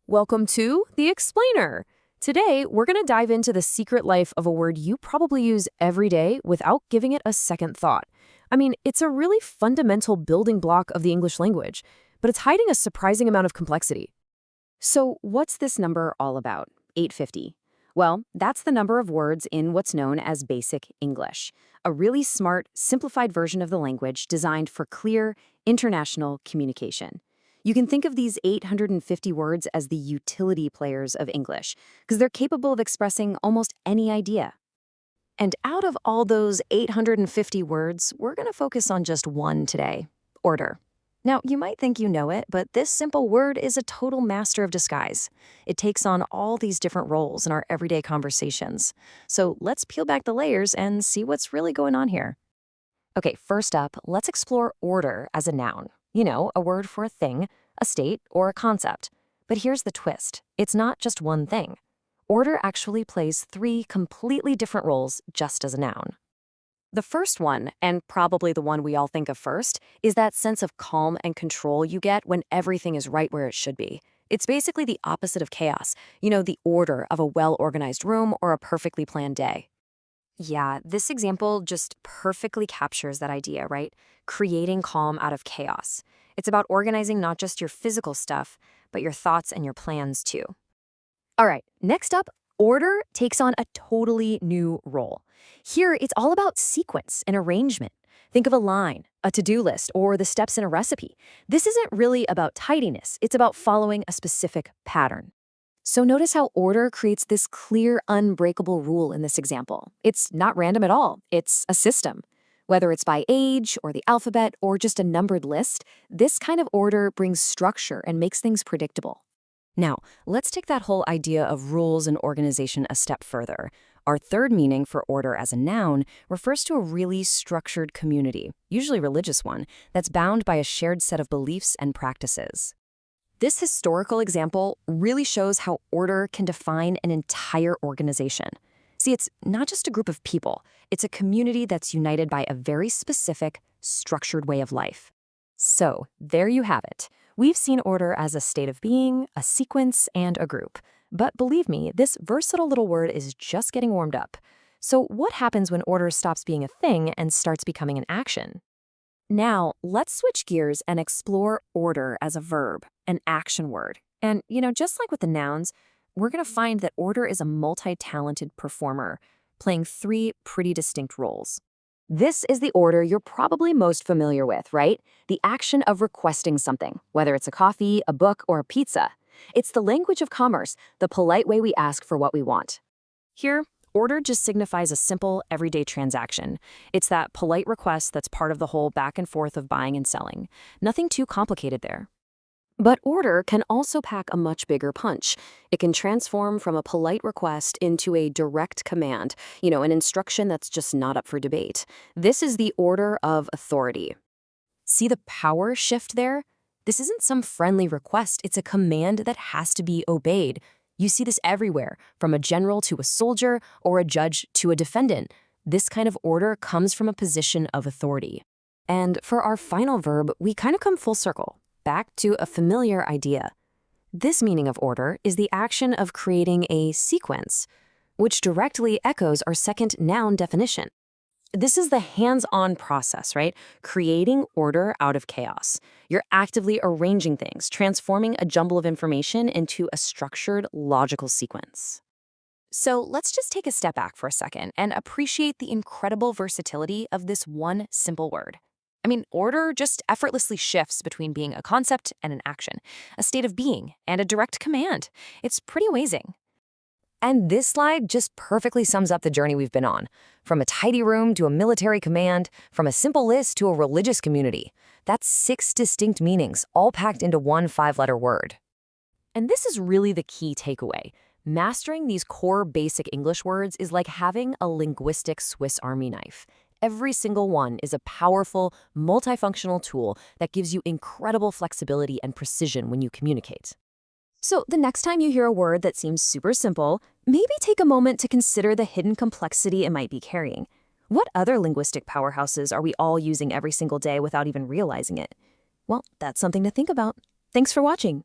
Welcome to The Explainer. Today, we're going to dive into the secret life of a word you probably use every day without giving it a second thought. I mean, it's a really fundamental building block of the English language, but it's hiding a surprising amount of complexity. So, what's this number all about? 850. Well, that's the number of words in what's known as Basic English, a really smart, simplified version of the language designed for clear, international communication. You can think of these 850 words as the utility players of English, because they're capable of expressing almost any idea. And out of all those 850 words, we're going to focus on just one today: order. Now, you might think you know it, but this simple word is a total master of disguise. It takes on all these different roles in our everyday conversations. So let's peel back the layers and see what's really going on here. Okay, first up, let's explore order as a noun. You know, a word for a thing, a state, or a concept. But here's the twist. It's not just one thing. Order actually plays three completely different roles just as a noun. The first one, and probably the one we all think of first, is that sense of calm and control you get when everything is right where it should be. It's basically the opposite of chaos, the order of a well-organized room or a perfectly planned day. Yeah, this example just perfectly captures that idea, right? Creating calm out of chaos. It's about organizing not just your physical stuff, but your thoughts and your plans too. All right, next up, order takes on a totally new role. Here, it's all about sequence and arrangement. Think of a line, a to-do list, or the steps in a recipe. This isn't really about tidiness. It's about following a specific pattern. So notice how order creates this clear, unbreakable rule in this example. It's not random at all. It's a system. Whether it's by age or the alphabet or just a numbered list, this kind of order brings structure and makes things predictable. Now, let's take that whole idea of rules and organization a step further. Our third meaning for order as a noun refers to a really structured community, usually a religious one, that's bound by a shared set of beliefs and practices. This historical example really shows how order can define an entire organization. See, it's not just a group of people. It's a community that's united by a very specific, structured way of life. So, there you have it. We've seen order as a state of being, a sequence, and a group. But believe me, this versatile little word is just getting warmed up. So what happens when order stops being a thing and starts becoming an action? Now, let's switch gears and explore order as a verb, an action word. And, just like with the nouns, we're going to find that order is a multi-talented performer, playing three pretty distinct roles. This is the order you're probably most familiar with, right? The action of requesting something, whether it's a coffee, a book, or a pizza. It's the language of commerce, the polite way we ask for what we want. Here, order just signifies a simple, everyday transaction. It's that polite request that's part of the whole back and forth of buying and selling. Nothing too complicated there. But order can also pack a much bigger punch. It can transform from a polite request into a direct command, an instruction that's just not up for debate. This is the order of authority. See the power shift there? This isn't some friendly request. It's a command that has to be obeyed. You see this everywhere, from a general to a soldier or a judge to a defendant. This kind of order comes from a position of authority. And for our final verb, we kind of come full circle, back to a familiar idea. This meaning of order is the action of creating a sequence, which directly echoes our second noun definition. This is the hands-on process, right? Creating order out of chaos. You're actively arranging things, transforming a jumble of information into a structured, logical sequence. So let's just take a step back for a second and appreciate the incredible versatility of this one simple word. Order just effortlessly shifts between being a concept and an action, a state of being and a direct command. It's pretty amazing. And this slide just perfectly sums up the journey we've been on. From a tidy room to a military command, from a simple list to a religious community. That's 6 distinct meanings, all packed into one 5-letter word. And this is really the key takeaway. Mastering these core basic English words is like having a linguistic Swiss Army knife. Every single one is a powerful, multifunctional tool that gives you incredible flexibility and precision when you communicate. So the next time you hear a word that seems super simple, maybe take a moment to consider the hidden complexity it might be carrying. What other linguistic powerhouses are we all using every single day without even realizing it? Well, that's something to think about. Thanks for watching.